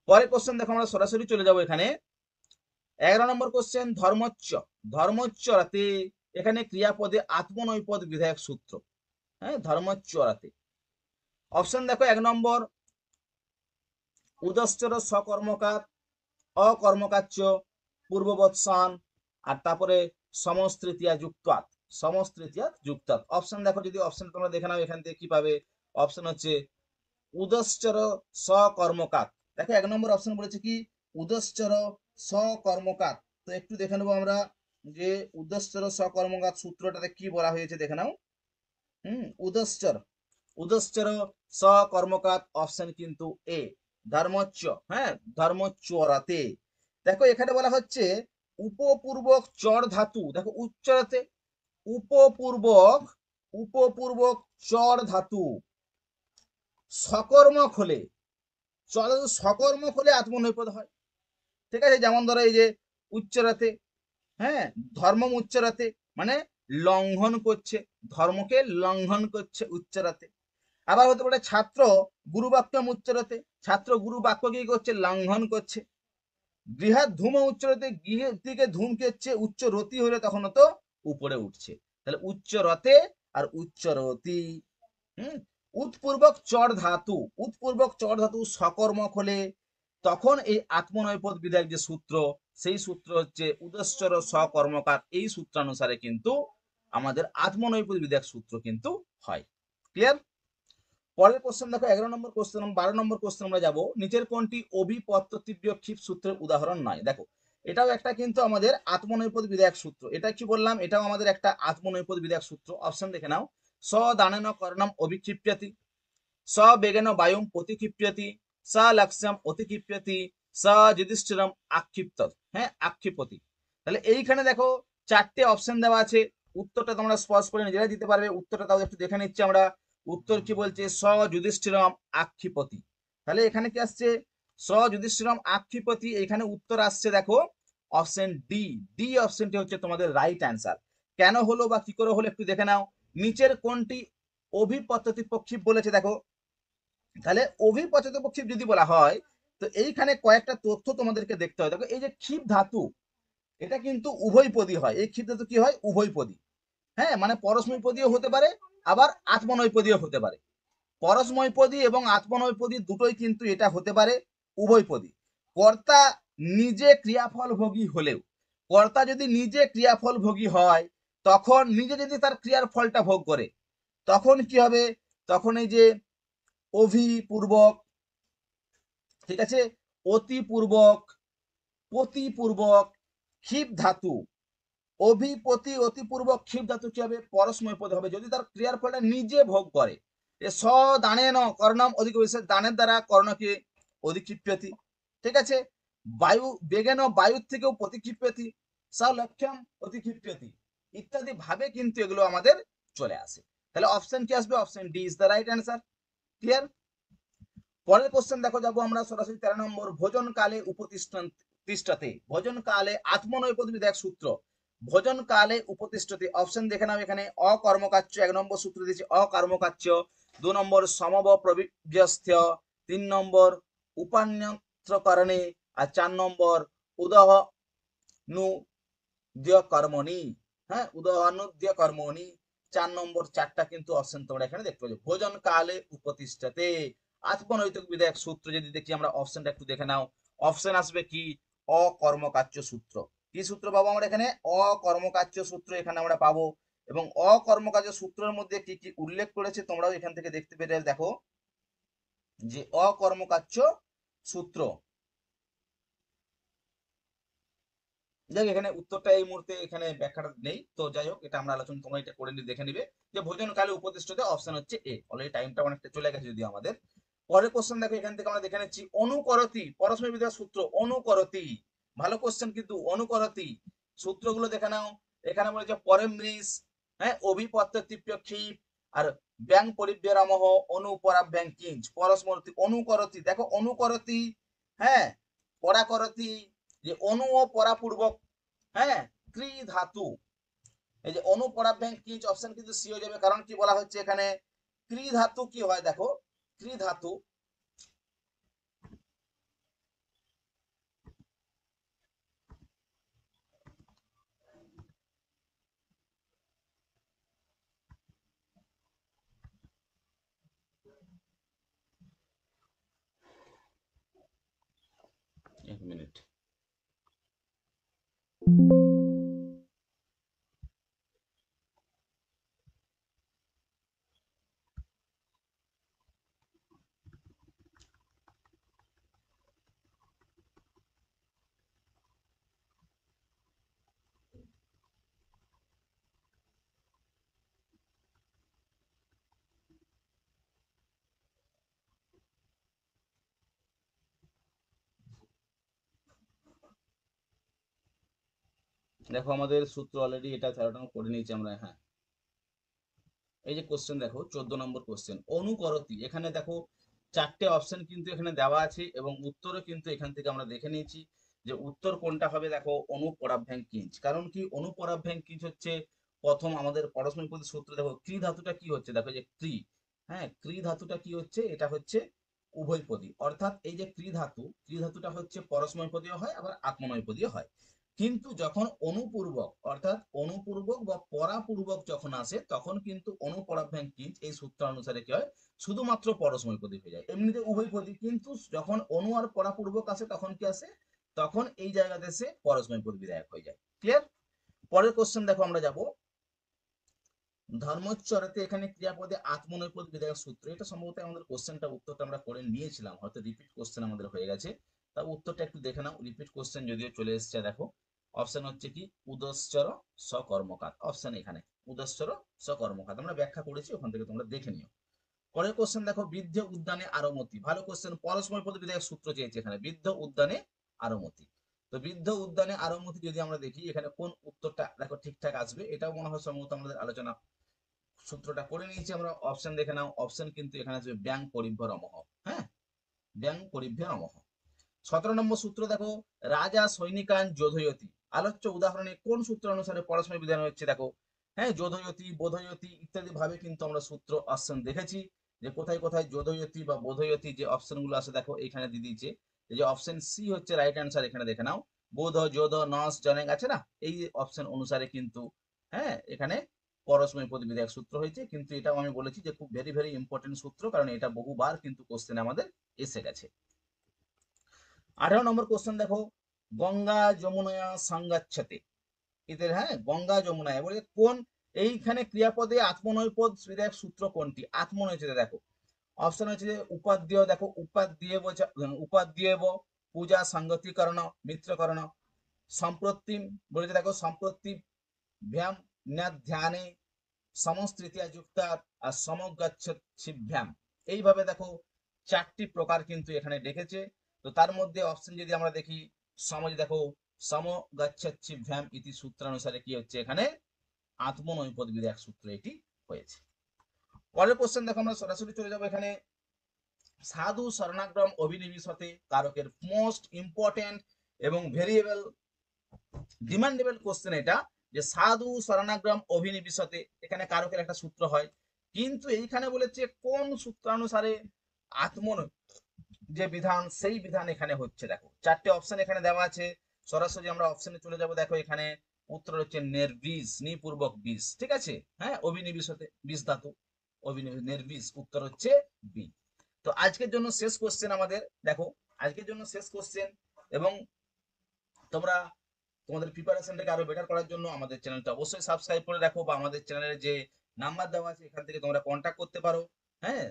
পরের কোশ্চেন দেখো, আমরা সরাসরি চলে যাব এখানে 11 নম্বর কোশ্চেন। ধর্মচ্চ, ধর্মচ্চরাতে এখানে ক্রিয়াপদে আত্মনৈপদ বিধায়ক সূত্র, হ্যাঁ, ধর্মচ্চরাতে। অপশন দেখো, 1 নম্বর উদশ্চর সকর্মকাত, অকর্মকাচ্য, পূর্ববৎসন, আর তারপরে সমস্তৃতীয়া যুক্তাৎ, সমস্তৃতীয়া যুক্তাৎ। অপশন দেখো, যদি অপশন তোমরা দেখে নাও এখান থেকে কি পাবে, অপশন হচ্ছে উদশ্চর সকর্মকাত। দেখো 1 নম্বর অপশন বলেছে কি উদশ্চর সকর্মকাত। তো একটু দেখে নেবো আমরা যে উদশ্চর সকর্মকাত সূত্রটাতে কি বলা হয়েছে, দেখে নাও। উদশ্চর, উদশ্চর সকর্মকাত, অপশন কিন্তু এ, ধর্মচ্চ, হ্যাঁ, ধর্মচ্চরাতে। দেখো এখানে বলা হচ্ছে উপপূর্বক চর ধাতু, দেখো উচ্চরাতে, উপপূর্বক, উপপূর্বক চর ধাতু সকর্মক হলে, সকর্মক হলে আত্মনৈপদ হয়। ঠিক আছে, যেমন ধরো এই যে উচ্চরাতে, হ্যাঁ, ধর্ম উচ্চরাতে মানে লঙ্ঘন করছে, ধর্মকে লঙ্ঘন করছে উচ্চরাতে। আবার হতে পারে ছাত্র গুরু বাক্য উচ্চরাতে, ছাত্র গুরু বাক্য কি করছে, লঙ্ঘন করছে। গৃহাত ধূম উচ্চরতে, গৃহের দিকে ধূমকে হচ্ছে উচ্চ রতি হলে তখন তো উপরে উঠছে, তাহলে উচ্চ রতে আর উচ্চ রতি। হুম, উৎপূর্বক চর ধাতু, উৎপূর্বক চর ধাতু সকর্মক হলে তখন এই আত্মনৈপদ বিধায়ক যে সূত্র, সেই সূত্র হচ্ছে উদশ্চর সকর্মকার, এই সূত্রানুসারে কিন্তু আমাদের আত্মনৈপদ বিধায়ক সূত্র কিন্তু হয়। ক্লিয়ার? পরের কোশ্চেন দেখো, 11 নম্বর কোশ্চেন, 12 নম্বর কোশ্চেন আমরা যাব। নিচের কোনটি অভিপত্য তীব্র ক্ষিপ সূত্রের উদাহরণ নয়? দেখো এটাও একটা কিন্তু আমাদের আত্মনৈপদ বিধায়ক সূত্র। এটা কি বললাম, এটাও আমাদের একটা আত্মনৈপদ বিধায়ক সূত্র। অপশন দেখে নাও, স দানেন কর্ণম অভিক্ষিপ্যতি, স বেগেন বায়ুম প্রতিক্ষিপ্যতি, স লক্ষ্যম অতিক্ষিপ্যতি, স যুধিষ্ঠিরম আক্ষিপ্ত, হ্যাঁ, আক্ষিপতি। তাহলে এইখানে দেখো চারটে অপশন দেওয়া আছে, উত্তরটা তোমরা স্পষ্ট করে নিজেরা দিতে পারবে। উত্তরটা তাও একটু দেখে নিচ্ছি আমরা। উত্তর কি বলছে, স যুধিষ্ঠিরম আক্ষিপতি। তাহলে এখানে কি আসছে, স যুধিষ্ঠিরম আক্ষিপতি। এখানে উত্তর আসছে দেখো অপশন ডি, ডি অপশনটি হচ্ছে তোমাদের রাইট অ্যান্সার। কেন হলো বা কি করে হলো একটু দেখে নাও। নিচের কোনটি অভিপদ্ধতি প্রক্ষিপ বলেছে দেখো, তাহলে অভিপদ্ধতি প্রক্ষিপ যদি বলা হয় তো এইখানে কয়েকটা তথ্য তোমাদেরকে দেখতে হয়। দেখো এই যে ক্ষিপ ধাতু, এটা কিন্তু উভয়পদী হয়। এই ক্ষিপ ধাতু কি হয়, উভয়পদী, হ্যাঁ, মানে পরস্মৈপদীও হতে পারে, আবার আত্মনৈপদীও হতে পারে। পরস্মৈপদী এবং আত্মনৈপদী দুটোই কিন্তু এটা হতে পারে উভয়পদী। কর্তা নিজে ক্রিয়াফল ভোগী হলেও, কর্তা যদি নিজে ক্রিয়াফল ভোগী হয়, তখন নিজে যদি তার ক্রিয়ার ফলটা ভোগ করে, তখন কি হবে? তখন এই যে অভিপূর্বক, ঠিক আছে, অতিপূর্বক, পতিপূর্বক, ক্ষিপ ধাতু, অভিপতি অতিপূর্বক ক্ষিপ ধাতু কি হবে? পরস্মৈপদী হবে, যদি তার ক্রিয়ার ফলটা নিজে ভোগ করে। এ স দানেন কর্ণম অধিকবিশেষ, দানের দ্বারা কর্ণকে অধিক্ষিপ্যতি, ঠিক আছে। বায়ু বেগেন বায়ুর থেকেও প্রতিক্ষিপ্যতি, স লক্ষ্যম অধিক্ষিপ্যতি, ইত্যাদি ভাবে কিন্তু এগুলো আমাদের চলে আসে। তাহলে অপশন কি আসবে? Option D is the right answer. Clear? পরের কোশ্চেন দেখো, যাবো আমরা সরাসরি 13 নম্বর, ভোজন কালে উপতিষ্ঠতে, ভোজন কালে আত্মনৈপদ বিধায়ক সূত্র, ভোজন কালে উপতিষ্ঠতে। অপশন দেখে নাও, এখানে অকর্মকাচ্য 1 নম্বর সূত্র দিয়েছে অকর্মকাচ্য, 2 নম্বর সমব প্রবিব্যস্থ, 3 নম্বর উপান্যত্রকরণে, আর 4 নম্বর উদহনুদ্য কর্মণি। হ্যাঁ, উদহনুদ্য কর্মণি, 4 নম্বর, 4টা কিন্তু অপশন তোমরা এখানে দেখতে পাচ্ছ। ভোজন কালে উপতিষ্ঠতে আত্মনৈতিক বিধায়ক সূত্র যদি দেখি আমরা, অপশনটা একটু দেখে নাও। অপশন আসবে কি? অকর্মকাচ্য সূত্র। কি সূত্র পাবো আমরা এখানে? অকর্মকাচ্য সূত্র এখানে আমরা পাবো। এবং অকর্মকাচ্য সূত্রের মধ্যে কি কি উল্লেখ করেছে তোমরাও এখান থেকে দেখতে পেরে দেখো, যে অকর্মকাচ্য সূত্র, যাই এখানে উত্তরটা এই মুহূর্তে এখানে ব্যাখ্যাটা নেই, তো যাই হোক এটা আমরা আলোচনা, তোমরা এটা করে নিয়ে দেখে নিবে যে ভোজন কালে উপদিষ্টতে অপশন হচ্ছে এ। অলরেডি টাইমটা অনেকটা চলে গেছে যদি আমাদের। পরের কোশ্চেন দেখো, এখান থেকে আমরা দেখে নিচ্ছি অনুকরতি, পরস্ময় বিধায়ক সূত্র অনুকরতি। ভালো কোশ্চেন কিন্তু, অনুকরতি সূত্রগুলো দেখে নাও। এখানে বলেছে পরেমৃষ, হ্যাঁ, অভিপত্যতিপ্যক্ষিপ, আর ব্যাং পরিব্যরামহ, অনুপরাভ্যাং কিঞ্চ, পরস্মরতি অনুকরতি। দেখো অনুকরতি, হ্যাঁ, পরাকরতি, যে অনু ও পরাপূর্বক, হ্যাঁ, ক্রি ধাতু, এই যে অনুপরাভ্যাং কিঞ্চ, অপশন কিন্তু সি হয়ে যাবে। কারণ কি বলা হচ্ছে এখানে? ক্রি ধাতু কি হয় দেখো, ক্রি ধাতু, এক মিনিট, দেখো আমাদের সূত্র অলরেডি এটা 13টা করে নিয়েছি আমরা। হ্যাঁ, এই যে কোশ্চেন দেখো 14 নম্বর কোশ্চেন, অনুকরতি, এখানে দেখো 4টে অপশন কিন্তু এখানে দেওয়া আছে, এবং উত্তরও কিন্তু এখান থেকে আমরা দেখে নিয়েছি যে উত্তর কোনটা হবে। দেখো অনুপরাভ্যাং কিঞ্চ, কারণ কি অনুপরাভ্যাং কিঞ্চ হচ্ছে প্রথম আমাদের পরস্ময় পদী সূত্র। দেখো ক্রি ধাতুটা কি হচ্ছে, দেখো যে ক্রি, হ্যাঁ, ক্রি ধাতুটা কি হচ্ছে? এটা হচ্ছে উভয়পদী, অর্থাৎ এই যে ক্রি ধাতু, ক্রি ধাতুটা হচ্ছে পরস্ময় পদীয় হয়, আবার আত্মনয় পদীয় হয়। কিন্তু যখন অনুপূর্বক, অর্থাৎ অনুপূর্বক বা পরাপূর্বক যখন আসে, তখন কিন্তু অনুপরাভ্যাং কিঞ্চ এই সূত্র অনুসারে কি হয়? শুধুমাত্র পরস্মৈপদী হয়ে যায়, এমনিতে উভয়পদী। কিন্তু যখন অনু আর পরাপূর্বক আসে, তখন কি আসে? তখন এই জায়গাতে এসে পরস্মৈপদী বিধায়ক হয়ে যায়। ক্লিয়ার? পরের কোশ্চেন দেখো, আমরা যাব ধর্মোচ্চরতে, এখানে ক্রিয়াপদে আত্মনৈপদ বিধায়ক সূত্র। এটা সম্ভবত আমাদের কোশ্চেনটা উত্তরটা আমরা করে নিয়েছিলাম, হয়তো রিপিট কোশ্চেন আমাদের হয়ে গেছে। তা উত্তরটা একটু দেখে নাও, রিপিট কোশ্চেন যদিও চলে এসছে। দেখো অপশন হচ্ছে কি? উদশ্চর সকর্মকাত, অপশন এখানে উদশ্চর সকর্মকাত, আমরা ব্যাখ্যা করেছি, ওখান থেকে তোমরা দেখে নিও। পরের কোশ্চেন দেখো, বৃদ্ধ উদ্যানে আরমতি। ভালো কোশ্চেন, পরস্ময় পদ বিধায়ক সূত্র চেয়েছে এখানে, বৃদ্ধ উদ্যানে আরমতি। তো বৃদ্ধ উদ্যানে আরমতি যদি আমরা দেখি, এখানে কোন উত্তরটা দেখো ঠিকঠাক আসবে, এটাও মনে হয় সম্ভবত আমাদের আলোচনা সূত্রটা করে নিয়েছি আমরা। অপশন দেখে নাও, অপশন কিন্তু এখানে আসবে ব্যাং পরিভ্যরমহ, হ্যাঁ, ব্যাং পরিভ্যরমহ। 17 নম্বর সূত্র দেখো, রাজা সৈনিকান যোধয়তি। আলোচ্য উদাহরণে কোন সূত্র অনুসারে পরস্ময় বিধান হচ্ছে? দেখো, হ্যাঁ, যোধয়তি, বোধয়তি ইত্যাদি ভাবে কিন্তু আমরা সূত্র অপশন দেখেছি, যে কোথায় কোথায় যোধয়তি বা বোধয়তি যে অপশন গুলো আছে, দেখো এখানে দিয়ে দিয়েছে। এই যে অপশন সি হচ্ছে রাইট অ্যান্সার, এখানে দেখে নাও, বোধ যোধ নস জনেক আছে না, এই অপশন অনুসারে কিন্তু, হ্যাঁ, এখানে পরস্ময় প্রতিবিধায়ক সূত্র হয়েছে, কিন্তু এটাও আমি বলেছি যে খুব ভেরি ভেরি ইম্পর্টেন্ট সূত্র, কারণ এটা বহুবার কিন্তু কোশ্চেন আমাদের এসে গেছে। 18 নম্বর কোশ্চেন দেখো, গঙ্গা যমুনা সংগচ্ছতে, এদের হ্যাঁ গঙ্গা যমুনা বলে কোন, এইখানে ক্রিয়াপদে আত্মনৈপদ বিধায়ক সূত্র কোনটি? আত্মনৈপদে দেখো অপশন হচ্ছে যে উপাদ্য, দেখো উপাদ্যেব পূজা সংগতিকরণ মিত্রকরণ, সম্প্রতি বলেছে দেখো সম্প্রতি ভ্যাম ধ্যানে সমস্তৃতীয়া যুক্তার আর সমগচ্ছিভ্যাম, এইভাবে দেখো 4টি প্রকার কিন্তু এখানে ডেকেছে। তো তার মধ্যে অপশন যদি আমরা দেখি সমাজ, দেখো সমগচ্ছিভ্যাম ইতি সূত্রানুসারে কি হচ্ছে এখানে আত্মনৈপদ বিধায়ক সূত্র এটি হয়েছে। পরের কোশ্চেন দেখো আমরা সরাসরি চলে যাবো এখানে, সাধু শরণাগ্রম অভিনিবেশতে কারকের মোস্ট ইম্পর্টেন্ট এবং ভেরিয়েবল ডিমান্ডেবল কোশ্চেন এটা, যে সাধু শরণাগ্রম অভিনিবেশতে এখানে কারকের একটা সূত্র হয়, কিন্তু এইখানে বলেছে কোন সূত্রানুসারে আত্মন যে বিধান সেই বিধান এখানে হচ্ছে। দেখো 4টে অপশন এখানে দেওয়া আছে, সরাসরি আমরা অপশনে চলে যাব। দেখো এখানে উত্তর হচ্ছে নির্বিষ, নিপূর্বক বিষ, ঠিক আছে, হ্যাঁ অভিনিবেশতে বিষ ধাতু, নির্বিষ, উত্তর হচ্ছে বি। তো আজকের জন্য শেষ কোশ্চেন আমাদের, দেখো আজকের জন্য শেষ কোশ্চেন, এবং তোমরা তোমাদের প্রিপারেশনটাকে আরো বেটার করার জন্য আমাদের চ্যানেলটা অবশ্যই সাবস্ক্রাইব করে রাখো, বা আমাদের চ্যানেলের যে নাম্বার দেওয়া আছে এখান থেকে তোমরা কন্ট্যাক্ট করতে পারো। হ্যাঁ,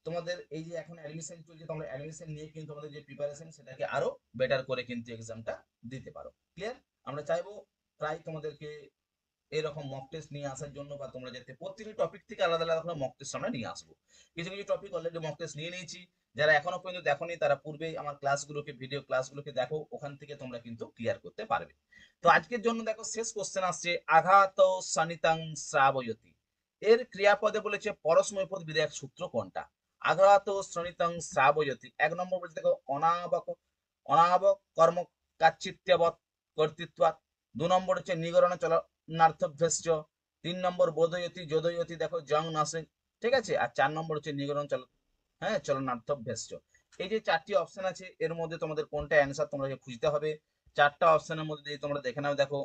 তোমাদের এই যে এখন অ্যাডমিশন চলছে, তোমরা অ্যাডমিশন নিয়ে কিন্তু তোমাদের যে প্রিপারেশন সেটাকে আরো বেটার করে কিন্তু এক্সামটা দিতে পারো। ক্লিয়ার? আমরা চাইবো প্রায় তোমাদেরকে এরকম মক টেস্ট নিয়ে আসার জন্য, বা তোমরা যাতে প্রত্যেকটি টপিক থেকে আলাদা আলাদা করে মক টেস্ট আমরা নিয়ে আসবো। কিছু কিছু টপিক অলরেডি মক টেস্ট নিয়ে নিয়েছি, যারা এখনো পর্যন্ত দেখোনি তারা পূর্বেই আমার ক্লাসগুলোকে, ভিডিও ক্লাসগুলোকে দেখো, ওখান থেকে তোমরা কিন্তু ক্লিয়ার করতে পারবে। তো আজকের জন্য দেখো শেষ কোশ্চেন আসছে, আঘাত সনিতাং শ্রাবয়তি, এর ক্রিয়াপদে বলেছে পরস্মৈপদ বিধায়ক সূত্র কোনটা? আঘাত শ্রণিতং শ্রাবয়তি, 1 নম্বর বলছে দেখো অনাবক, অনাবক কর্ম কাচ্চিত্যবৎ কর্তৃত্বাৎ, 2 নম্বর হচ্ছে নিগরণ চলনার্থভ্যস্য, 3 নম্বর বোধয়তি যোদয়তি, দেখো জং নাসে, ঠিক আছে, আর 4 নম্বর হচ্ছে নিগরণ চল, হ্যাঁ চলনার্থভ্যস্য। এই যে 4টি অপশন আছে এর মধ্যে তোমাদের কোনটা অ্যান্সার তোমরা খুঁজতে হবে। 4টা অপশনের মধ্যে যদি তোমরা দেখে নাও, দেখো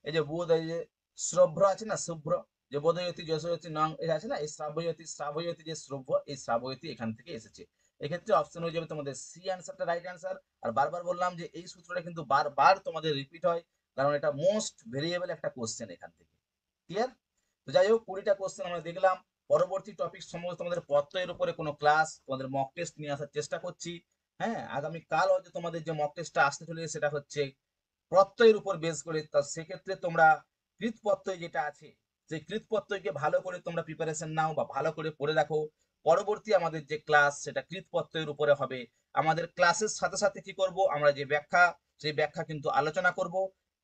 এই যে বোধ, এই যে শ্রভ্র আছে না, শুভ্র, যে বোধয়তি যশয়তি নং এটা আছে না, এই শ্রাবয়তি, শ্রাবয়তি যে শ্রভ্র, এই শ্রাবয়তি এখান থেকে এসেছে। এক্ষেত্রে অপশন হয়ে যাবে তোমাদের সি অ্যান্সারটা রাইট অ্যান্সার। আর বারবার বললাম যে এই সূত্রটা কিন্তু বারবার তোমাদের রিপিট হয়, কারণ এটা মোস্ট ভেরিয়েবল একটা কোশ্চেন এখান থেকে। ক্লিয়ার? তো যাই হোক 20টা কোশ্চেন আমরা দেখলাম। পরবর্তী টপিক সম্বন্ধে তোমাদের প্রত্যয়ের উপরে কোনো ক্লাস, তোমাদের মক টেস্ট নিয়ে আসার চেষ্টা করছি। হ্যাঁ, আগামী কাল হয়তো তোমাদের যে মক টেস্টটা আসতে চলেছে সেটা হচ্ছে প্রত্যয়ের উপর বেস করে। তা সেক্ষেত্রে তোমরা কৃত প্রত্যয় যেটা আছে সেই কৃত প্রত্যয়কে ভালো করে তোমরা প্রিপারেশন নাও, বা ভালো করে পড়ে রাখো। পরবর্তী আমাদের যে ক্লাস সেটা কৃত প্রত্যয়ের উপরে হবে। আমাদের ক্লাসের সাথে সাথে কি করব, আমরা যে ব্যাখ্যা, সেই ব্যাখ্যা কিন্তু আলোচনা করব।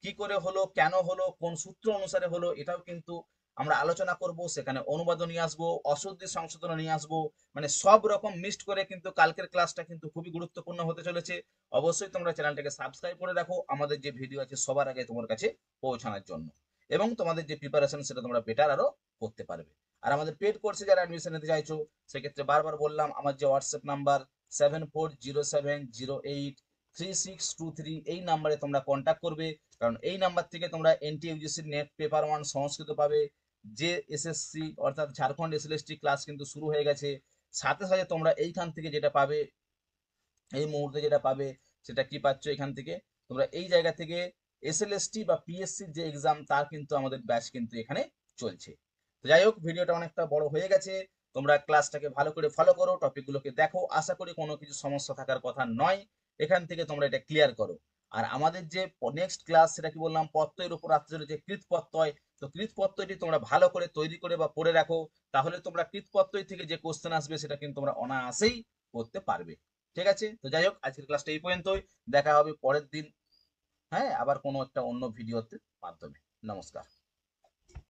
কি করে হলো, কেন হলো, কোন সূত্র অনুসারে হলো, এটাও কিন্তু আমরা আলোচনা করব। সেখানে অনুবাদ নিয়ে আসবো, অশুদ্ধি সংশোধন নিয়ে আসবো, মানে সব রকম মিক্সড করে কিন্তু কালকের ক্লাসটা কিন্তু খুবই গুরুত্বপূর্ণ হতে চলেছে। অবশ্যই তোমরা চ্যানেলটাকে সাবস্ক্রাইব করে রাখো, আমাদের যে ভিডিও আছে সবার আগে তোমার কাছে পৌঁছানোর জন্য, এবং তোমাদের যে প্রিপারেশন সেটা তোমরা বেটার আরো করতে পারবে। আর আমাদের পেড কোর্সে যারা অ্যাডমিশন নিতে চাইছো, সেক্ষেত্রে বারবার বললাম আমার যে হোয়াটসঅ্যাপ নাম্বার 7407083623, এই নাম্বারে তোমরা কন্ট্যাক্ট করবে, কারণ এই নাম্বার থেকে তোমরা এনটিইউজিসি নেট পেপার 1 সংস্কৃত পাবে। যে এসএসসি অর্থাৎ ঝাড়খণ্ড এসএলএসটি ক্লাস কিন্তু শুরু হয়ে গেছে, সাথে সাথে তোমরা এইখান থেকে যেটা পাবে, এই মুহূর্তে যেটা পাবে সেটা কি পাচ্ছ এখান থেকে, তোমরা এই জায়গা থেকে এসএলএসটি বা পিএসসির যে এক্সাম তার কিন্তু আমাদের ব্যাচ কিন্তু এখানে চলছে। তো যাই হোক ভিডিওটা অনেকটা বড় হয়ে গেছে, তোমরা ক্লাসটাকে ভালো করে ফলো করো, টপিকগুলোকে দেখো, আশা করি কোনো কিছু সমস্যা থাকার কথা নয়, এখান থেকে তোমরা এটা ক্লিয়ার করো। আর আমাদের যে নেক্সট ক্লাস সেটা কি বললাম, প্রত্যয়ের উপর আসতে চলেছে কৃত প্রত্যয়। তো কৃত প্রত্যয়টি তোমরা ভালো করে তৈরি করে বা পড়ে রাখো, তাহলে তোমরা কৃত প্রত্যয় থেকে যে কোশ্চেন আসবে সেটা কিন্তু তোমরা অনায়াসেই করতে পারবে। ঠিক আছে, তো যাই হোক আজকের ক্লাসটা এই পর্যন্তই, দেখা হবে পরের দিন, হ্যাঁ আবার কোনো একটা অন্য ভিডিওতে মাধ্যমে। নমস্কার।